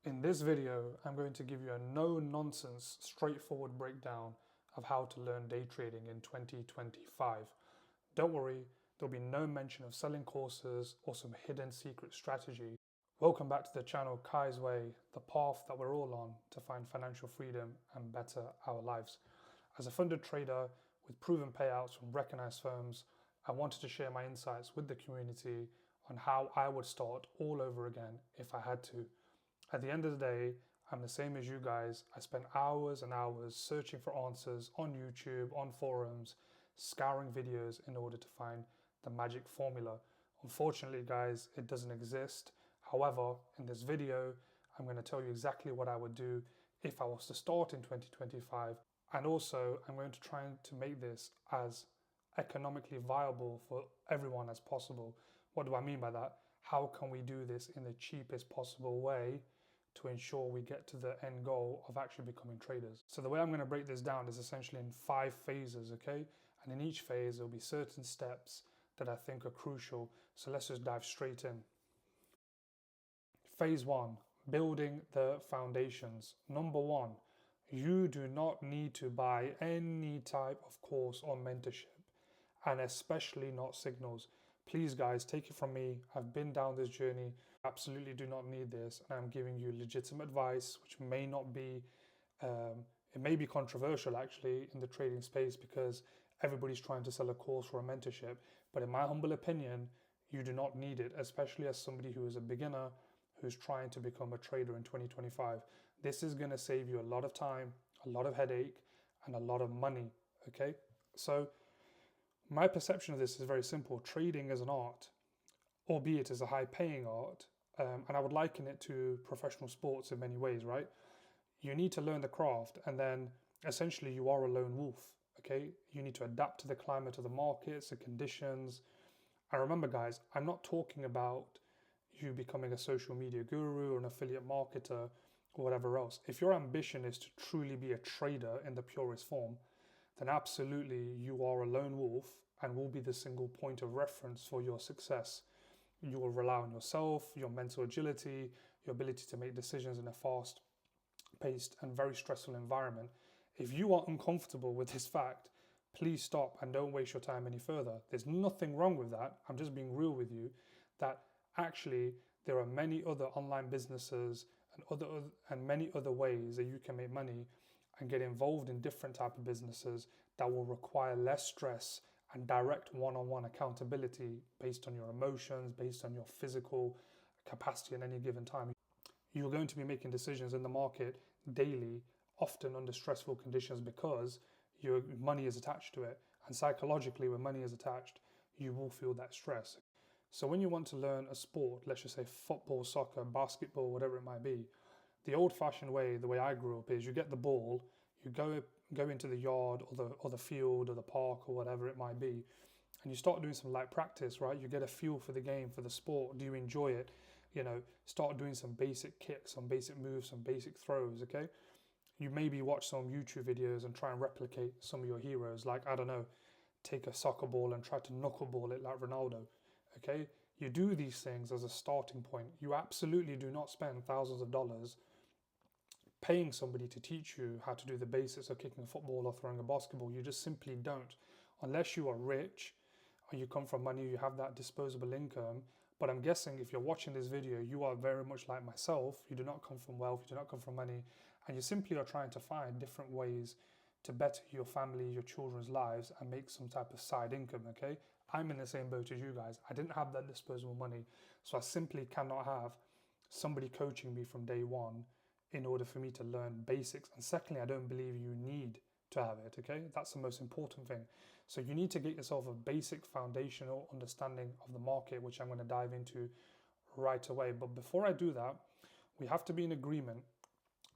In this video, I'm going to give you a no-nonsense, straightforward breakdown of how to learn day trading in 2025. Don't worry, there'll be no mention of selling courses or some hidden secret strategy. Welcome back to the channel Kai's Way, the path that we're all on to find financial freedom and better our lives. As a funded trader with proven payouts from recognized firms, I wanted to share my insights with the community on how I would start all over again if I had to. At the end of the day, I'm the same as you guys. I spent hours and hours searching for answers on YouTube, on forums, scouring videos in order to find the magic formula. Unfortunately, guys, it doesn't exist. However, in this video, I'm going to tell you exactly what I would do if I was to start in 2025. And also, I'm going to try to make this as economically viable for everyone as possible. What do I mean by that? How can we do this in the cheapest possible way to ensure we get to the end goal of actually becoming traders? So the way I'm going to break this down is essentially in 5 phases, okay? And in each phase, there'll be certain steps that I think are crucial. So let's just dive straight in. Phase 1, building the foundations. Number 1, you do not need to buy any type of course or mentorship, and especially not signals. Please, guys, take it from me. I've been down this journey. Absolutely do not need this. And I'm giving you legitimate advice, which may not be, it may be controversial actually in the trading space because everybody's trying to sell a course or a mentorship. But in my humble opinion, you do not need it, especially as somebody who is a beginner who's trying to become a trader in 2025. This is going to save you a lot of time, a lot of headache, and a lot of money. Okay, so my perception of this is very simple. Trading is an art, albeit as a high paying art, and I would liken it to professional sports in many ways, right? You need to learn the craft, and then essentially you are a lone wolf, okay? You need to adapt to the climate of the markets, the conditions. And remember, guys, I'm not talking about you becoming a social media guru or an affiliate marketer or whatever else. If your ambition is to truly be a trader in the purest form, then absolutely you are a lone wolf and will be the single point of reference for your success. You will rely on yourself, your mental agility, your ability to make decisions in a fast paced and very stressful environment. If you are uncomfortable with this fact, please stop and don't waste your time any further. There's nothing wrong with that. I'm just being real with you that actually there are many other online businesses and many other ways that you can make money and get involved in different type of businesses that will require less stress and direct one-on-one accountability based on your emotions, based on your physical capacity at any given time. You're going to be making decisions in the market daily, often under stressful conditions because your money is attached to it. And psychologically, when money is attached, you will feel that stress. So when you want to learn a sport, let's just say football, soccer, basketball, whatever it might be, the old-fashioned way, the way I grew up, is you get the ball, you go into the yard or the field or the park or whatever it might be, and you start doing some light practice, right? You get a feel for the game, for the sport. Do you enjoy it? You know, start doing some basic kicks, some basic moves, some basic throws, okay? You maybe watch some YouTube videos and try and replicate some of your heroes. Like, I don't know, take a soccer ball and try to knuckleball it like Ronaldo, okay? You do these things as a starting point. You absolutely do not spend thousands of dollars paying somebody to teach you how to do the basics of kicking a football or throwing a basketball. You just simply don't. Unless you are rich or you come from money, you have that disposable income. But I'm guessing if you're watching this video, you are very much like myself. You do not come from wealth, you do not come from money, and you simply are trying to find different ways to better your family, your children's lives and make some type of side income, okay? I'm in the same boat as you guys. I didn't have that disposable money, so I simply cannot have somebody coaching me from day one in order for me to learn basics. And secondly, I don't believe you need to have it, okay? That's the most important thing. So you need to get yourself a basic foundational understanding of the market, which I'm going to dive into right away. But before I do that, we have to be in agreement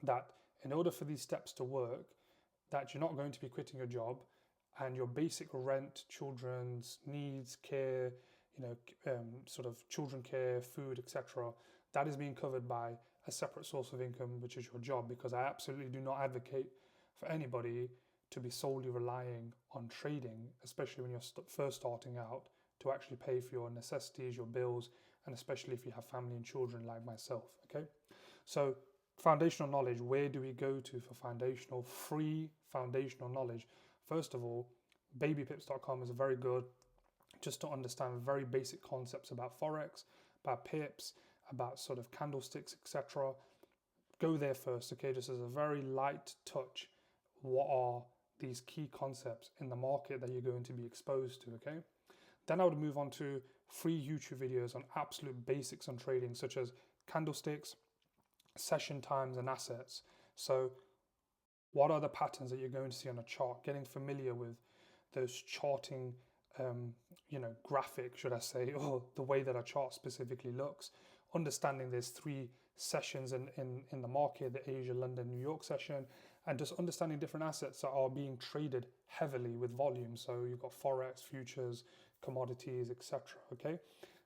that in order for these steps to work, that you're not going to be quitting your job and your basic rent, children's needs, care, sort of children care, food, etc., that is being covered by a separate source of income, which is your job, because I absolutely do not advocate for anybody to be solely relying on trading, especially when you're first starting out, to actually pay for your necessities, your bills, and especially if you have family and children like myself, okay? So foundational knowledge, where do we go to for foundational, free foundational knowledge? First of all, babypips.com is very good just to understand very basic concepts about Forex, about pips, about sort of candlesticks, etc. Go there first, okay? Just as a very light touch, what are these key concepts in the market that you're going to be exposed to, okay? Then I would move on to free YouTube videos on absolute basics on trading, such as candlesticks, session times, and assets. So what are the patterns that you're going to see on a chart? Getting familiar with those charting, graphic, should I say, or the way that a chart specifically looks. Understanding there's 3 sessions in the market, the Asia, London, New York session, and just understanding different assets that are being traded heavily with volume. So you've got Forex, futures, commodities, etc. Okay,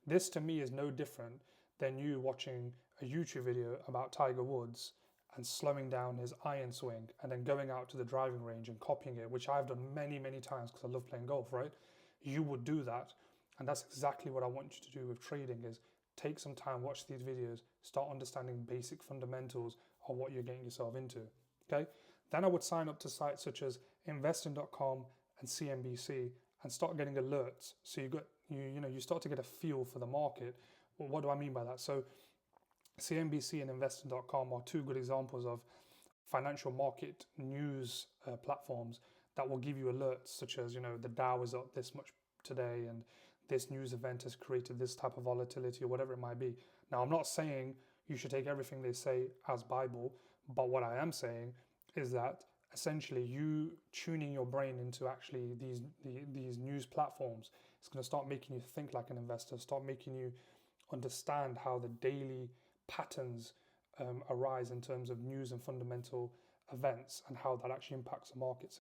this to me is no different than you watching a YouTube video about Tiger Woods and slowing down his iron swing and then going out to the driving range and copying it, which I've done many, many times because I love playing golf, right? You would do that. And that's exactly what I want you to do with trading is take some time, watch these videos, start understanding basic fundamentals of what you're getting yourself into, okay? Then I would sign up to sites such as investing.com and CNBC and start getting alerts. So you start to get a feel for the market. Well, what do I mean by that? So CNBC and investing.com are 2 good examples of financial market news platforms that will give you alerts such as, the Dow is up this much today and this news event has created this type of volatility or whatever it might be. Now, I'm not saying you should take everything they say as Bible, but what I am saying is that essentially you tuning your brain into actually these news platforms is going to start making you think like an investor, start making you understand how the daily patterns arise in terms of news and fundamental events and how that actually impacts the markets.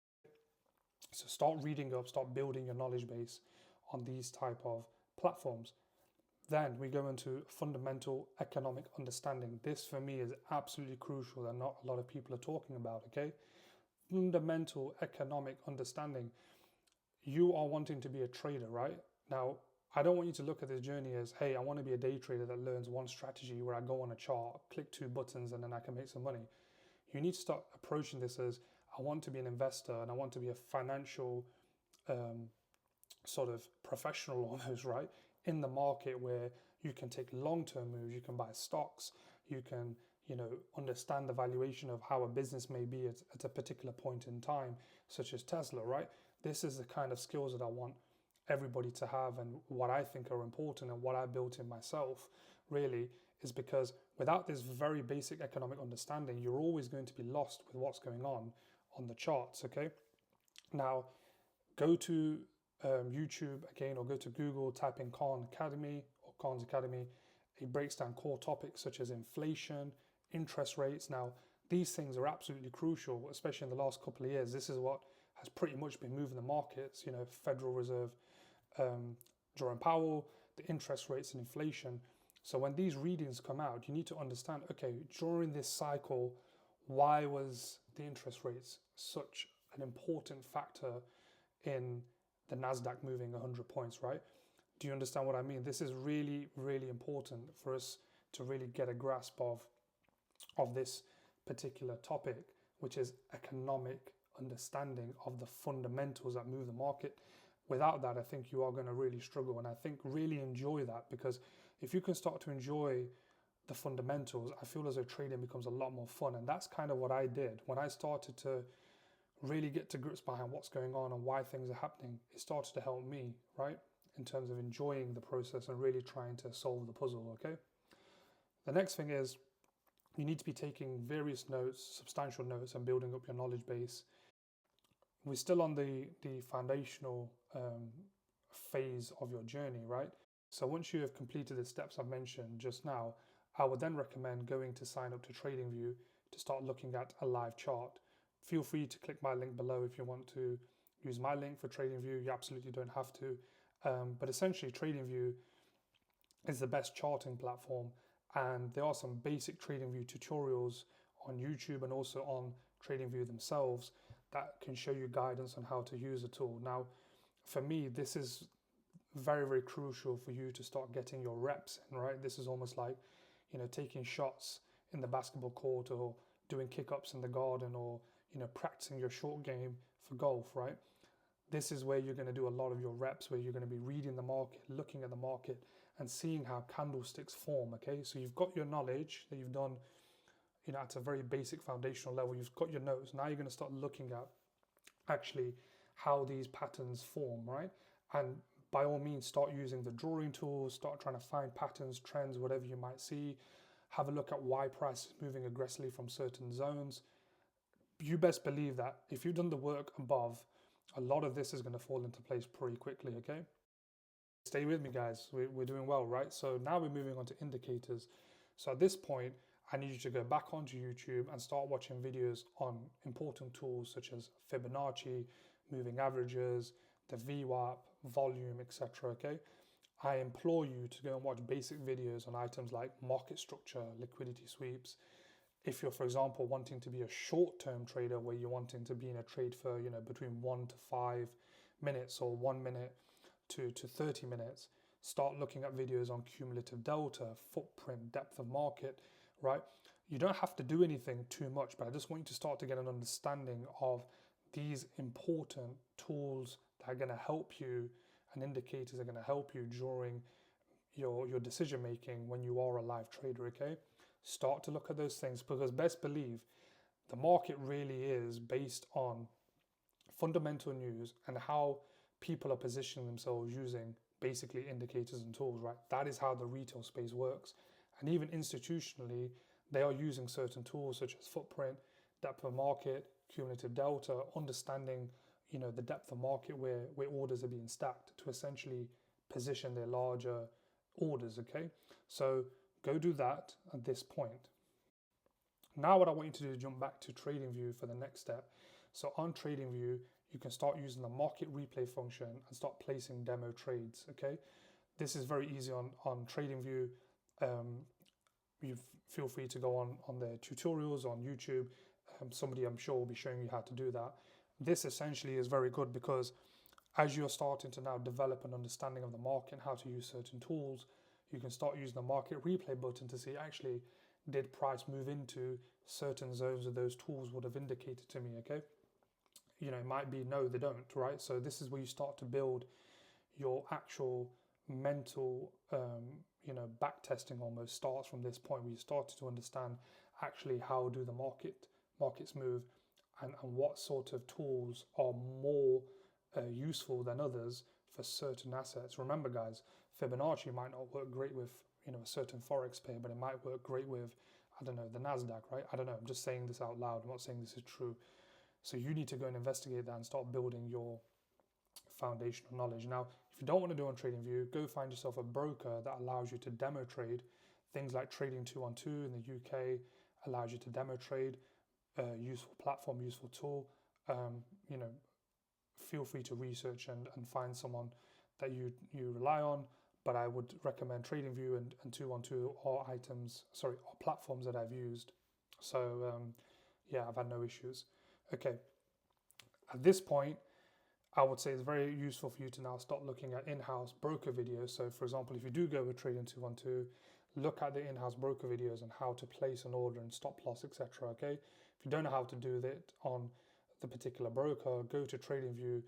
So start reading up, start building your knowledge base on these type of platforms. Then we go into fundamental economic understanding. This for me is absolutely crucial that not a lot of people are talking about, okay? Fundamental economic understanding. You are wanting to be a trader, right? Now, I don't want you to look at this journey as, hey, I want to be a day trader that learns one strategy where I go on a chart, click 2 buttons, and then I can make some money. You need to start approaching this as, I want to be an investor and I want to be a financial sort of professional almost, right? In the market where you can take long-term moves, you can buy stocks, you can, understand the valuation of how a business may be at a particular point in time, such as Tesla, right? This is the kind of skills that I want everybody to have, and what I think are important and what I built in myself really is because without this very basic economic understanding, you're always going to be lost with what's going on the charts, okay? Now, go to YouTube again, or go to Google, type in Khan Academy or Khan's Academy. It breaks down core topics such as inflation, interest rates. Now, these things are absolutely crucial, especially in the last couple of years. This is what has pretty much been moving the markets, Federal Reserve, Jerome Powell, the interest rates and inflation. So when these readings come out, you need to understand, okay, during this cycle, why was the interest rates such an important factor in the NASDAQ moving 100 points, right? Do you understand what I mean? This is really, really important for us to really get a grasp of this particular topic, which is economic understanding of the fundamentals that move the market. Without that, I think you are going to really struggle, and I think really enjoy that, because if you can start to enjoy the fundamentals, I feel as though trading becomes a lot more fun. And that's kind of what I did when I started to really get to grips behind what's going on and why things are happening. It started to help me, right, in terms of enjoying the process and really trying to solve the puzzle, okay? The next thing is you need to be taking various notes, substantial notes, and building up your knowledge base. We're still on the foundational phase of your journey, right? So once you have completed the steps I've mentioned just now, I would then recommend going to sign up to TradingView to start looking at a live chart. Feel free to click my link below if you want to use my link for TradingView. You absolutely don't have to. But essentially, TradingView is the best charting platform, and there are some basic TradingView tutorials on YouTube and also on TradingView themselves that can show you guidance on how to use the tool. Now, for me, this is very, very crucial for you to start getting your reps in, right? This is almost like, taking shots in the basketball court, or doing kick-ups in the garden, or practicing your short game for golf, right? This is where you're going to do a lot of your reps, where you're going to be reading the market, looking at the market, and seeing how candlesticks form. Okay, so you've got your knowledge that you've done, at a very basic foundational level. You've got your notes. Now you're going to start looking at actually how these patterns form, right? And by all means, start using the drawing tools, start trying to find patterns, trends, whatever you might see. Have a look at why price is moving aggressively from certain zones. You best believe that if you've done the work above, a lot of this is going to fall into place pretty quickly, okay? Stay with me, guys. We're doing well, right? So now we're moving on to indicators. So at this point, I need you to go back onto YouTube and start watching videos on important tools such as Fibonacci, moving averages, the VWAP, volume, etc. Okay, I implore you to go and watch basic videos on items like market structure, liquidity sweeps. If you're, for example, wanting to be a short-term trader where you're wanting to be in a trade for between 1 to 5 minutes or 1 minute to 30 minutes, start looking at videos on cumulative delta, footprint, depth of market, right? You don't have to do anything too much, but I just want you to start to get an understanding of these important tools that are going to help you, and indicators are going to help you during your decision making when you are a live trader, okay? Start to look at those things, because best believe the market really is based on fundamental news and how people are positioning themselves using basically indicators and tools, right? That is how the retail space works. And even institutionally, they are using certain tools such as footprint, depth of market, cumulative delta, understanding the depth of market where orders are being stacked to essentially position their larger orders, okay? So go do that at this point. Now what I want you to do is jump back to TradingView for the next step. So on TradingView, you can start using the market replay function and start placing demo trades, okay? This is very easy on TradingView. You feel free to go on their tutorials on YouTube. Somebody I'm sure will be showing you how to do that. This essentially is very good because as you're starting to now develop an understanding of the market and how to use certain tools, you can start using the market replay button to see actually did price move into certain zones that those tools would have indicated to me, okay? It might be no, they don't, right? So this is where you start to build your actual mental, back testing almost starts from this point where you start to understand actually how do the markets move and what sort of tools are more useful than others for certain assets. Remember, guys, Fibonacci might not work great with a certain forex pair, but it might work great with, I don't know, the Nasdaq, right? I don't know. I'm just saying this out loud. I'm not saying this is true. So you need to go and investigate that and start building your foundational knowledge. Now, if you don't want to do on TradingView, go find yourself a broker that allows you to demo trade. Things like Trading 212 in the UK allows you to demo trade. Useful platform, useful tool. Feel free to research and find someone that you rely on. But I would recommend TradingView and 212 are platforms that I've used. So I've had no issues. Okay, at this point, I would say it's very useful for you to now start looking at in-house broker videos. So for example, if you do go with Trading 212, look at the in-house broker videos and how to place an order and stop loss, etc. Okay, if you don't know how to do that on the particular broker, go to TradingView,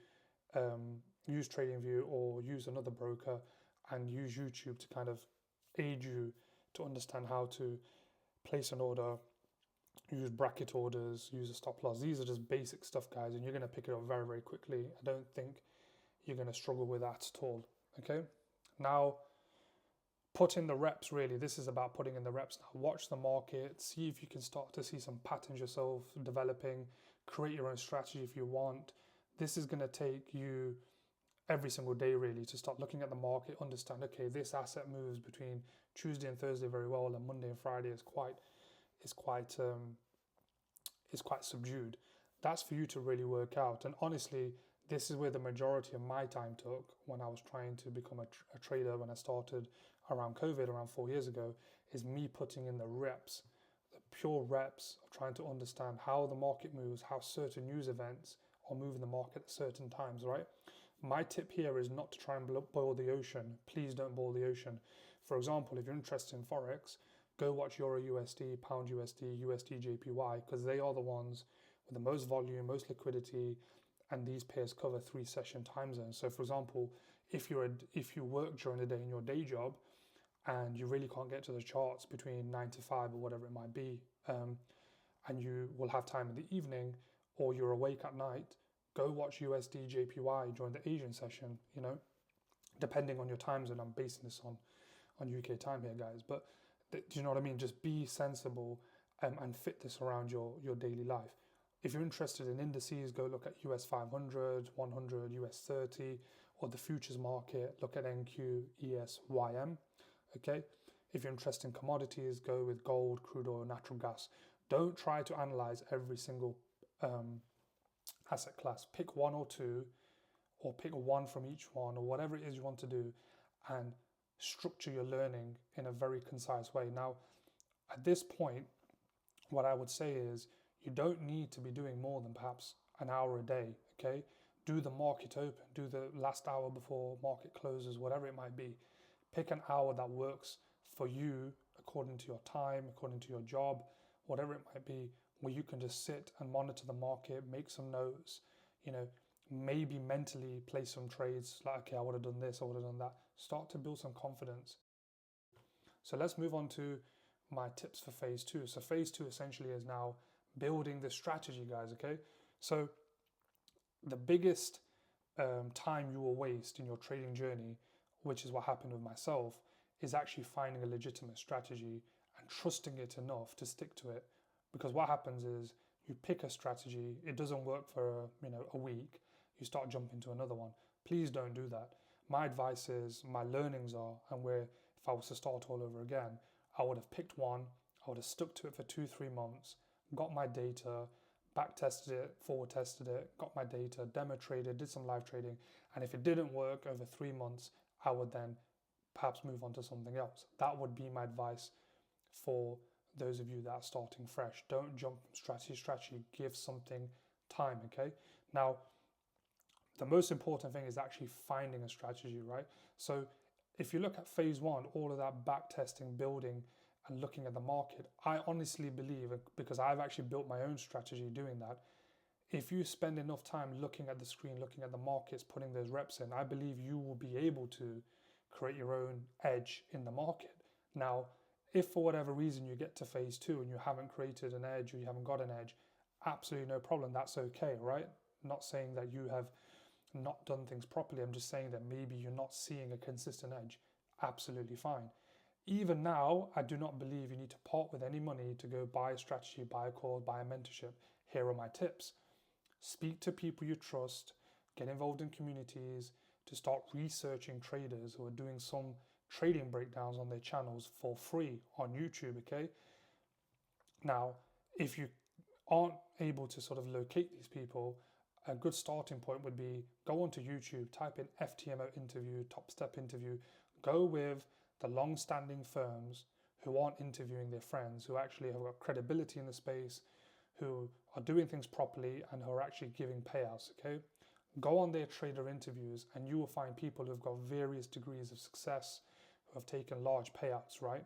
use TradingView or use another broker, and use YouTube to kind of aid you to understand how to place an order, use bracket orders, use a stop loss. These are just basic stuff, guys, and you're going to pick it up very, very quickly. I don't think you're going to struggle with that at all, okay? Now, put in the reps, really. This is about putting in the reps now. Watch the market, see if you can start to see some patterns yourself developing, create your own strategy if you want. This is going to take you every single day, really, to start looking at the market, understand, okay, this asset moves between Tuesday and Thursday very well, and Monday and Friday is quite subdued. That's for you to really work out. And honestly, this is where the majority of my time took when I was trying to become a trader when I started around COVID, around 4 years ago, is me putting in the reps, the pure reps of trying to understand how the market moves, how certain news events are moving the market at certain times, right? My tip here is not to try and boil the ocean. Please don't boil the ocean. For example, if you're interested in Forex, go watch Euro USD, Pound USD, USD JPY, because they are the ones with the most volume, most liquidity, and these pairs cover 3 session time zones. So for example, if you work during the day in your day job and you really can't get to the charts between 9 to 5 or whatever it might be, and you will have time in the evening, or you're awake at night, go watch USD JPY during the Asian session, depending on your time zone. I'm basing this on UK time here, guys. But do you know what I mean? Just be sensible and fit this around your daily life. If you're interested in indices, go look at US 500, 100, US 30, or the futures market, look at NQ, ES, YM, okay? If you're interested in commodities, go with gold, crude oil, natural gas. Don't try to analyze every single asset class. Pick one or two, or pick one from each one, or whatever it is you want to do, and structure your learning in a very concise way. Now, at this point, what I would say is you don't need to be doing more than perhaps an hour a day, okay? Do the market open, do the last hour before market closes, whatever it might be. Pick an hour that works for you according to your time, according to your job, whatever it might be, where you can just sit and monitor the market, make some notes, maybe mentally place some trades like, okay, I would have done this, I would have done that. Start to build some confidence. So let's move on to my tips for phase 2. So phase 2 essentially is now building the strategy, guys, okay? So the biggest time you will waste in your trading journey, which is what happened with myself, is actually finding a legitimate strategy and trusting it enough to stick to it. Because what happens is you pick a strategy, it doesn't work for a week, you start jumping to another one. Please don't do that. My advice is, my learnings are, and where if I was to start all over again, I would have picked one, I would have stuck to it for 2-3 months, got my data, back tested it, forward tested it, got my data, demo traded, did some live trading, and if it didn't work over 3 months, I would then perhaps move on to something else. That would be my advice for those of you that are starting fresh. Don't jump from strategy to strategy, give something time, okay? Now, the most important thing is actually finding a strategy, right? So if you look at phase 1, all of that back testing, building, and looking at the market, I honestly believe, because I've actually built my own strategy doing that, if you spend enough time looking at the screen, looking at the markets, putting those reps in, I believe you will be able to create your own edge in the market. Now, if for whatever reason you get to phase 2 and you haven't created an edge, or you haven't got an edge, absolutely no problem, that's okay, right? Not saying that you have not done things properly, I'm just saying that maybe you're not seeing a consistent edge. Absolutely fine. Even now, I do not believe you need to part with any money to go buy a strategy, buy a course, buy a mentorship. Here are my tips. Speak to people you trust, get involved in communities, to start researching traders who are doing some trading breakdowns on their channels for free on YouTube, okay? Now, if you aren't able to sort of locate these people, a good starting point would be go onto YouTube, type in FTMO interview, Top Step interview, go with the long-standing firms who aren't interviewing their friends, who actually have got credibility in the space, who are doing things properly and who are actually giving payouts, okay? Go on their trader interviews and you will find people who've got various degrees of success, who have taken large payouts, right?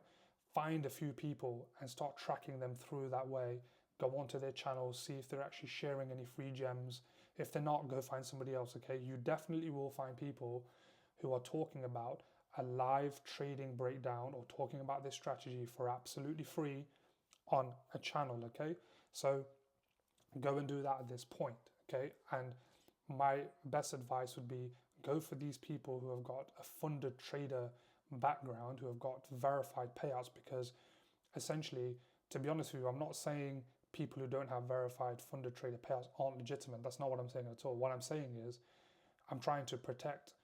Find a few people and start tracking them through that way. Go onto their channels, see if they're actually sharing any free gems. If they're not, go find somebody else, okay? You definitely will find people who are talking about a live trading breakdown or talking about this strategy for absolutely free on a channel, okay? So go and do that at this point, okay? And my best advice would be go for these people who have got a funded trader background, who have got verified payouts, because essentially, to be honest with you, I'm not saying people who don't have verified funded trader payouts aren't legitimate. That's not what I'm saying at all. What I'm saying is I'm trying to protect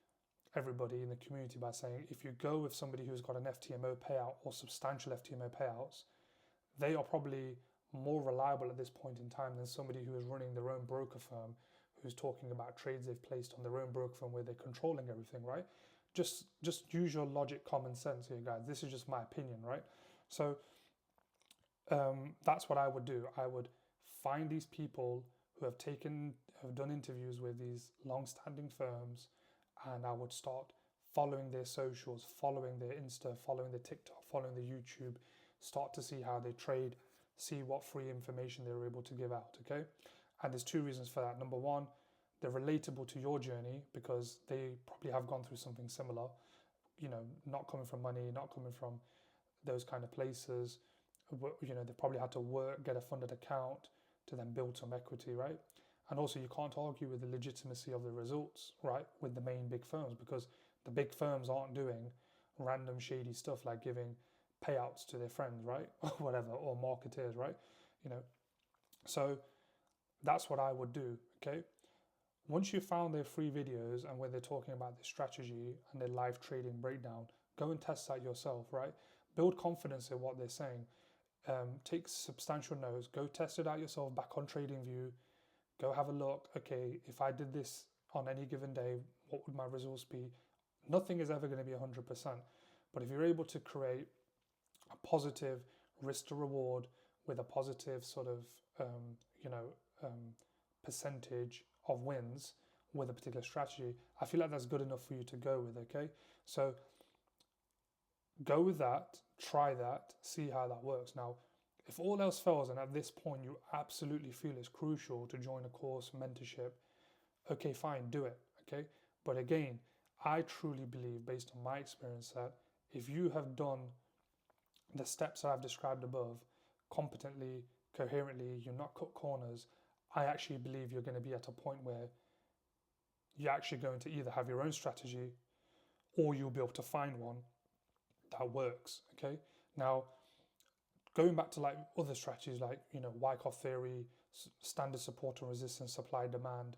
everybody in the community by saying if you go with somebody who's got an FTMO payout or substantial FTMO payouts, they are probably more reliable at this point in time than somebody who is running their own broker firm, who's talking about trades they've placed on their own broker firm where they're controlling everything, right? Just use your logic, common sense here, guys. This is just my opinion, right? So that's what I would do. I would find these people who have done interviews with these long-standing firms, and I would start following their socials, following their Insta, following their TikTok, following their YouTube, start to see how they trade, see what free information they're able to give out, okay? And there's two reasons for that. Number one, they're relatable to your journey because they probably have gone through something similar, not coming from money, not coming from those kind of places. They probably had to work, get a funded account to then build some equity, right? And also, you can't argue with the legitimacy of the results, right, with the main big firms, because the big firms aren't doing random shady stuff like giving payouts to their friends, right, or whatever, or marketeers, right? So that's what I would do, okay? Once you've found their free videos and when they're talking about their strategy and their live trading breakdown, go and test that yourself, right? Build confidence in what they're saying. Take substantial notes. Go test it out yourself back on TradingView. Go have a look. Okay, if I did this on any given day, what would my results be? Nothing is ever going to be 100%. But if you're able to create a positive risk to reward with a positive sort of, percentage of wins with a particular strategy, I feel like that's good enough for you to go with, okay? So go with that, try that, see how that works. Now, if all else fails and at this point you absolutely feel it's crucial to join a course, mentorship, okay, fine, do it, okay? But again, I truly believe, based on my experience, that if you have done the steps that I've described above competently, coherently, you're not cut corners, I actually believe you're going to be at a point where you're actually going to either have your own strategy or you'll be able to find one that works, okay? Now, going back to like other strategies like, Wyckoff theory, standard support and resistance, supply demand,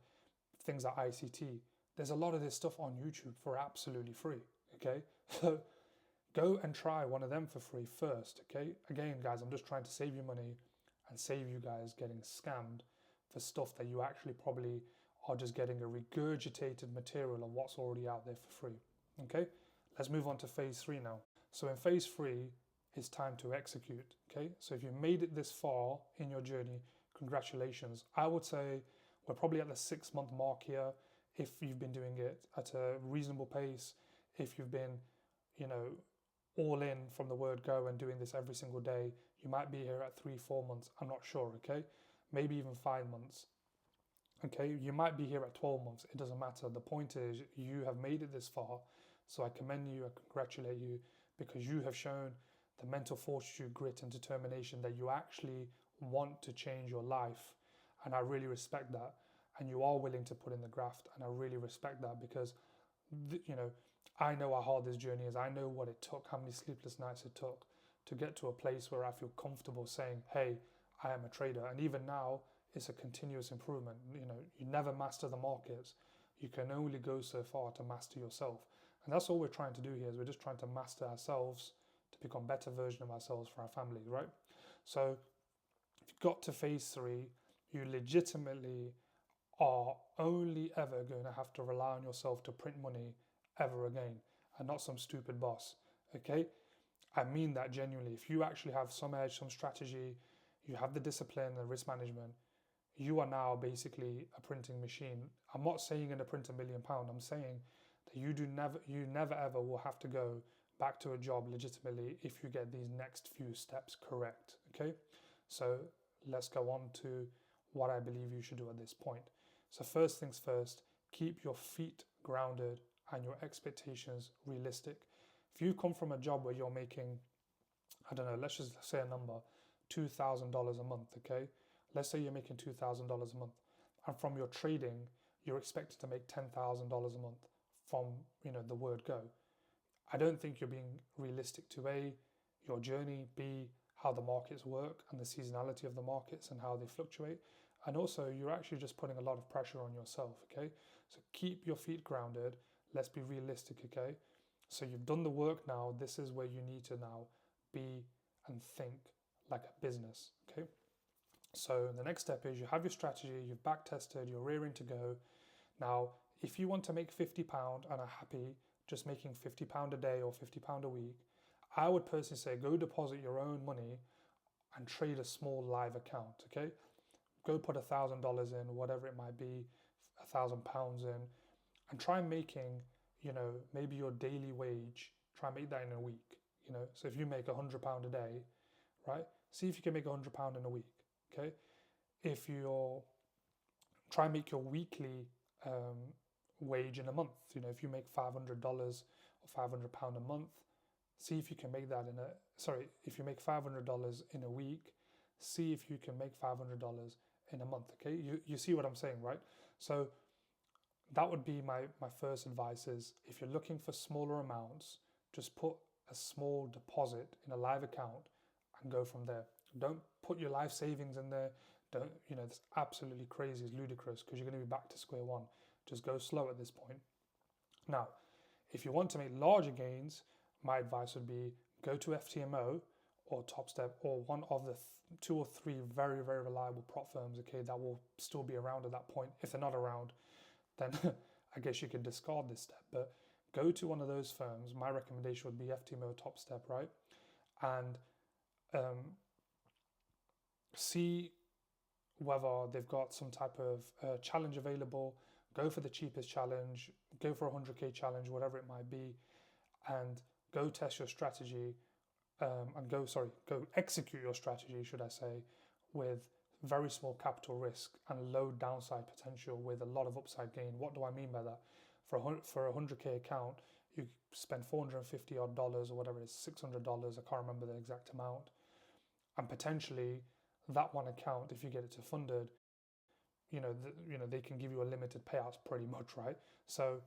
things like ICT, there's a lot of this stuff on YouTube for absolutely free, okay? So go and try one of them for free first, okay? Again, guys, I'm just trying to save you money and save you guys getting scammed for stuff that you actually probably are just getting a regurgitated material of what's already out there for free, okay? Let's move on to phase 3 now. So in phase 3, it's time to execute, okay? So if you made it this far in your journey, congratulations. I would say we're probably at the 6-month mark here. If you've been doing it at a reasonable pace, if you've been, all in from the word go and doing this every single day, you might be here at 3-4 months. I'm not sure, okay? Maybe even 5 months. Okay, you might be here at 12 months. It doesn't matter. The point is you have made it this far. So I commend you, I congratulate you, because you have shown the mental fortitude, grit and determination that you actually want to change your life. And I really respect that. And you are willing to put in the graft. And I really respect that because, I know how hard this journey is. I know what it took, how many sleepless nights it took to get to a place where I feel comfortable saying, hey, I am a trader. And even now, it's a continuous improvement. You never master the markets. You can only go so far to master yourself. And that's all we're trying to do here is we're just trying to master ourselves to become a better version of ourselves for our families, right? So if you got to phase 3, you legitimately are only ever going to have to rely on yourself to print money ever again and not some stupid boss, okay? I mean that genuinely. If you actually have some edge, some strategy, you have the discipline and risk management, you are now basically a printing machine. I'm not saying you're going to print £1 million. I'm saying that you never ever will have to go back to a job legitimately if you get these next few steps correct, okay? So let's go on to what I believe you should do at this point. So first things first, keep your feet grounded and your expectations realistic. If you come from a job where you're making, I don't know, let's just say a number, $2,000 a month, okay? Let's say you're making $2,000 a month, and from your trading, you're expected to make $10,000 a month from, the word go. I don't think you're being realistic to A, your journey, B, how the markets work and the seasonality of the markets and how they fluctuate. And also, you're actually just putting a lot of pressure on yourself, okay? So keep your feet grounded. Let's be realistic, okay? So you've done the work now. This is where you need to now be and think like a business, okay? So the next step is you have your strategy, you've back tested, you're rearing to go. Now, if you want to make £50 and are happy just making £50 a day or £50 a week, I would personally say go deposit your own money and trade a small live account, okay? Go put $1,000 in, whatever it might be, £1,000 in, and try making, maybe your daily wage, try and make that in a week, So if you make £100 a day, right? See if you can make £100 in a week, okay? If you're try and make your weekly wage in a month, if you make $500 or £500 a month, see if you can make that if you make $500 in a week, see if you can make $500 in a month, okay? You see what I'm saying, right? So that would be my first advice is if you're looking for smaller amounts, just put a small deposit in a live account and go from there. Don't put your life savings in there. Don't, that's absolutely crazy, it's ludicrous because you're going to be back to square one. Just go slow at this point. Now, if you want to make larger gains, my advice would be go to FTMO or TopStep or one of the two or three very, very reliable prop firms, okay, that will still be around at that point. If they're not around, then I guess you could discard this step. But go to one of those firms. My recommendation would be FTMO, TopStep, right? And see whether they've got some type of challenge available. Go for the cheapest challenge, go for a 100K challenge, whatever it might be, and go test your strategy and go execute your strategy, should I say, with very small capital risk and low downside potential with a lot of upside gain. What do I mean by that? For a 100K account, you spend $450 odd or whatever it is, $600, I can't remember the exact amount, and potentially that one account, if you get it to funded, they can give you a limited payouts pretty much, right? So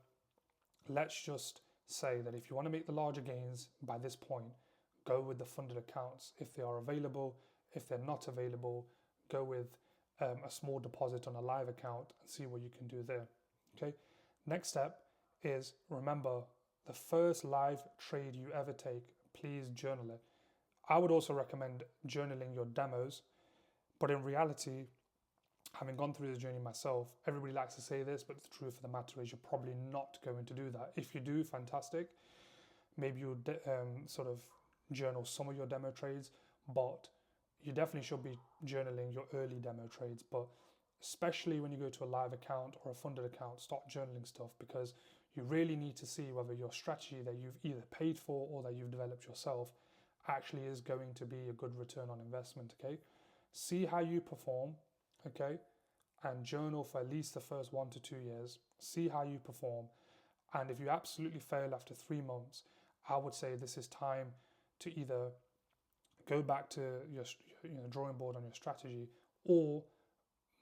let's just say that if you want to make the larger gains by this point, go with the funded accounts if they are available. If they're not available, go with a small deposit on a live account and see what you can do there. Okay. Next step is, remember, the first live trade you ever take, please journal it. I would also recommend journaling your demos, but in reality, having gone through this journey myself, everybody likes to say this, but the truth of the matter is you're probably not going to do that. If you do, fantastic. Maybe you'll sort of journal some of your demo trades, but you definitely should be journaling your early demo trades. But especially when you go to a live account or a funded account, start journaling stuff, because you really need to see whether your strategy that you've either paid for or that you've developed yourself actually is going to be a good return on investment, okay? See how you perform, okay? And journal for at least the first 1 to 2 years. See how you perform. And if you absolutely fail after 3 months, I would say this is time to either go back to your drawing board on your strategy, or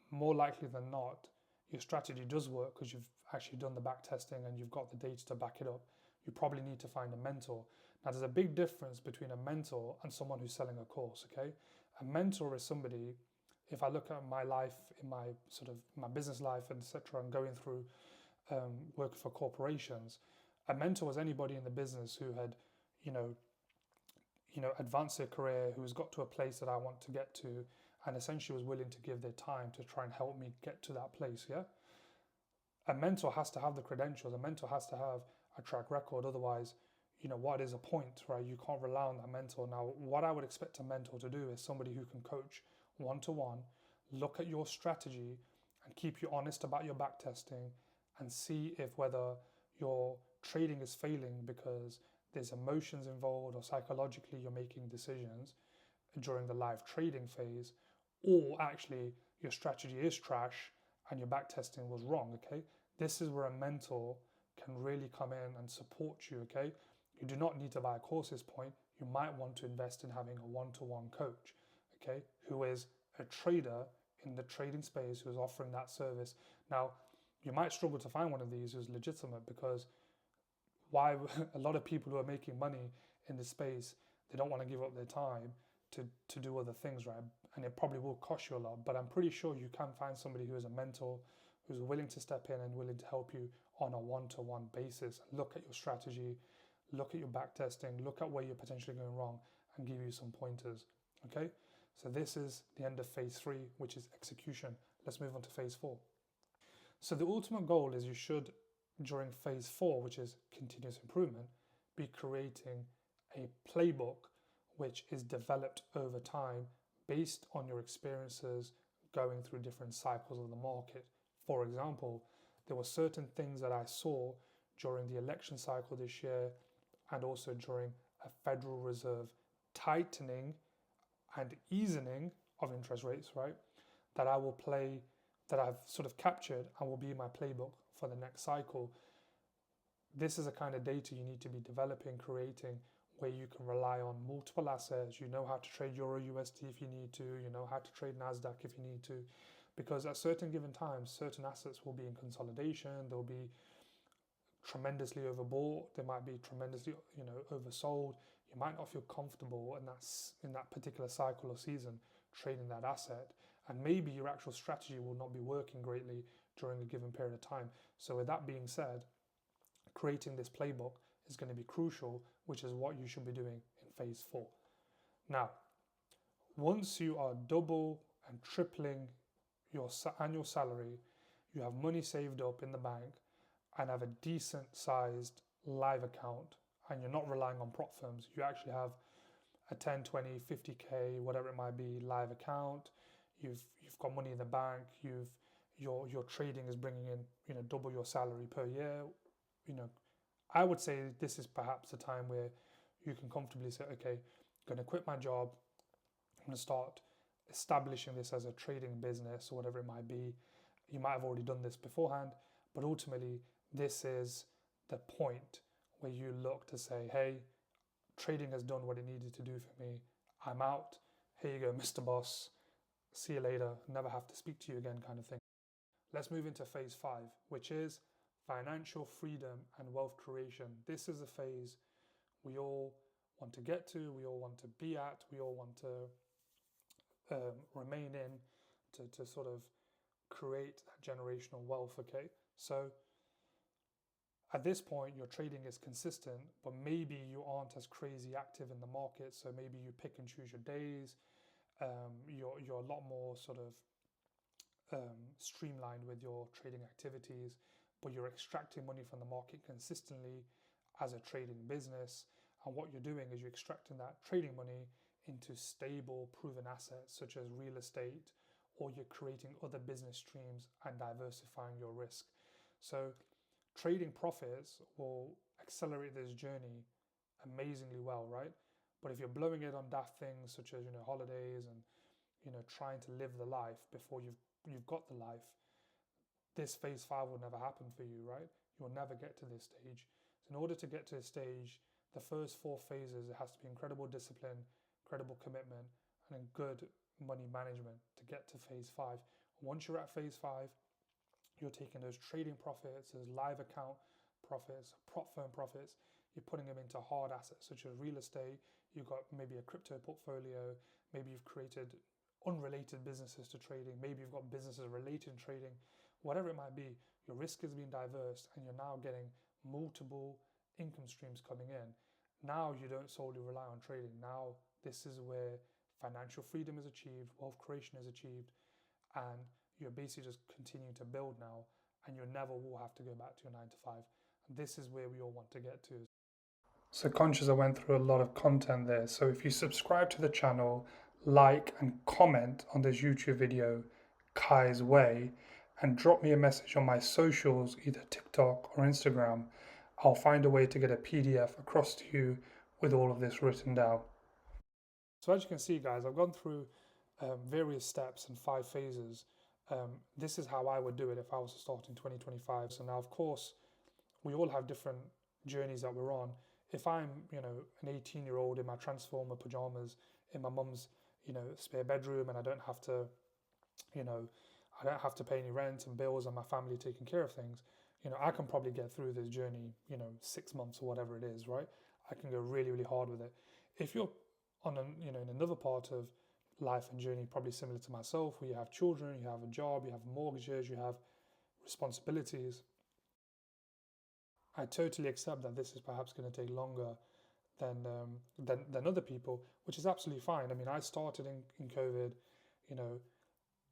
more likely than not, your strategy does work because you've actually done the back testing and you've got the data to back it up. You probably need to find a mentor. Now, there's a big difference between a mentor and someone who's selling a course, okay? A mentor is somebody, if I look at my life, in my sort of my business life, etc., and going through working for corporations, a mentor was anybody in the business who had, advanced their career, who's got to a place that I want to get to, and essentially was willing to give their time to try and help me get to that place. Yeah, a mentor has to have the credentials. A mentor has to have a track record. Otherwise, what is a point, right? You can't rely on that mentor. Now, what I would expect a mentor to do is somebody who can coach one-to-one, look at your strategy and keep you honest about your back testing, and see if whether your trading is failing because there's emotions involved or psychologically you're making decisions during the live trading phase, or actually your strategy is trash and your back testing was wrong, okay? This is where a mentor can really come in and support you, okay? You do not need to buy a course at this point. You might want to invest in having a one-to-one coach, okay, who is a trader in the trading space, who's offering that service. Now, you might struggle to find one of these who's legitimate, because why a lot of people who are making money in this space, they don't want to give up their time to do other things, right? And it probably will cost you a lot, but I'm pretty sure you can find somebody who is a mentor, who's willing to step in and willing to help you on a one-to-one basis. Look at your strategy, look at your back testing, look at where you're potentially going wrong, and give you some pointers, okay? So this is the end of phase 3, which is execution. Let's move on to phase 4. So the ultimate goal is you should, during phase 4, which is continuous improvement, be creating a playbook which is developed over time based on your experiences going through different cycles of the market. For example, there were certain things that I saw during the election cycle this year and also during a Federal Reserve tightening and easing of interest rates, right? That I will play, that I've sort of captured and will be my playbook for the next cycle. This is a kind of data you need to be developing, creating, where you can rely on multiple assets. You know how to trade Euro USD if you need to, you know how to trade NASDAQ if you need to, because at certain given times, certain assets will be in consolidation, they'll be tremendously overbought, they might be tremendously, oversold. You might not feel comfortable in that particular cycle or season trading that asset, and maybe your actual strategy will not be working greatly during a given period of time. So with that being said, creating this playbook is going to be crucial, which is what you should be doing in phase 4. Now, once you are double and tripling your annual salary, you have money saved up in the bank and have a decent sized live account, and you're not relying on prop firms, you actually have a 10, 20, 50k, whatever it might be, live account, you've got money in the bank, your trading is bringing in, double your salary per year, I would say this is perhaps a time where you can comfortably say, okay, I'm going to quit my job, I'm going to start establishing this as a trading business or whatever it might be. You might have already done this beforehand, but ultimately this is the point where you look to say, hey, trading has done what it needed to do for me. I'm out. Here you go, Mr. Boss. See you later. Never have to speak to you again, kind of thing. Let's move into phase 5, which is financial freedom and wealth creation. This is a phase we all want to get to, we all want to be at, we all want to remain in to sort of create that generational wealth, okay? So at this point, your trading is consistent, but maybe you aren't as crazy active in the market. So maybe you pick and choose your days. You're a lot more sort of streamlined with your trading activities, but you're extracting money from the market consistently as a trading business. And what you're doing is you're extracting that trading money into stable, proven assets such as real estate, or you're creating other business streams and diversifying your risk. So trading profits will accelerate this journey amazingly well, right? But if you're blowing it on daft things such as holidays and trying to live the life before you've got the life, this phase 5 will never happen for you, right? You'll never get to this stage. So in order to get to this stage, the first 4 phases, it has to be incredible discipline, incredible commitment, and good money management to get to phase 5. Once you're at phase 5, you're taking those trading profits, those live account profits, prop firm profits, you're putting them into hard assets such as real estate. You've got maybe a crypto portfolio, maybe you've created unrelated businesses to trading, maybe you've got businesses related to trading, whatever it might be, your risk has been diverse and you're now getting multiple income streams coming in. Now you don't solely rely on trading. Now this is where financial freedom is achieved, wealth creation is achieved, and you're basically just continuing to build now, and you never will have to go back to your 9 to 5. And this is where we all want to get to. So conscious I went through a lot of content there. So if you subscribe to the channel, like and comment on this YouTube video, Kai's Way, and drop me a message on my socials, either TikTok or Instagram, I'll find a way to get a PDF across to you with all of this written down. So as you can see, guys, I've gone through various steps and 5 phases. This is how I would do it if I was to start in 2025. So now, of course, we all have different journeys that we're on. If I'm, an 18-year-old in my Transformer pajamas in my mum's, spare bedroom, and I don't have to, I don't have to pay any rent and bills, and my family taking care of things, I can probably get through this journey, 6 months or whatever it is, right? I can go really, really hard with it. If you're on, in another part of life and journey, probably similar to myself, where you have children, you have a job, you have mortgages, you have responsibilities, I totally accept that this is perhaps going to take longer than other people, which is absolutely fine. I mean, I started in COVID,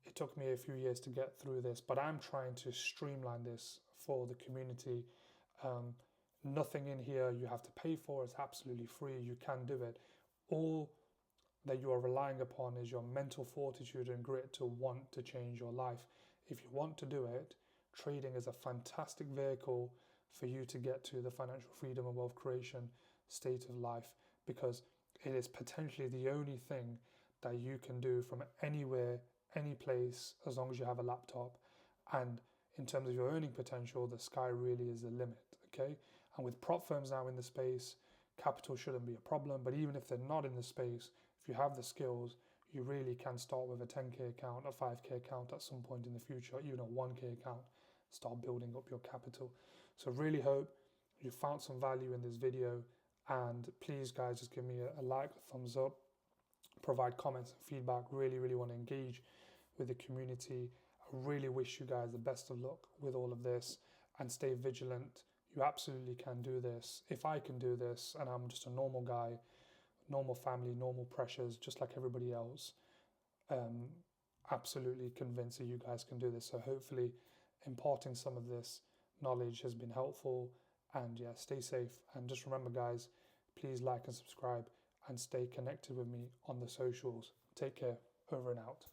it took me a few years to get through this, but I'm trying to streamline this for the community. Nothing in here you have to pay for. It's absolutely free. You can do it. All that you are relying upon is your mental fortitude and grit to want to change your life. If you want to do it, trading is a fantastic vehicle for you to get to the financial freedom and wealth creation state of life, because it is potentially the only thing that you can do from anywhere, any place, as long as you have a laptop. And in terms of your earning potential, the sky really is the limit, okay? And with prop firms now in the space, capital shouldn't be a problem. But even if they're not in the space, if you have the skills, you really can start with a 10K account, a 5K account at some point in the future, even a 1K account, start building up your capital. So really hope you found some value in this video, and please guys, just give me a like, a thumbs up, provide comments and feedback. Really want to engage with the community. I really wish you guys the best of luck with all of this, and stay vigilant. You absolutely can do this. If I can do this, and I'm just a normal guy, normal family, normal pressures, just like everybody else, absolutely convinced that you guys can do this. So hopefully imparting some of this knowledge has been helpful. And yeah, stay safe. And just remember guys, please like and subscribe and stay connected with me on the socials. Take care. Over and out.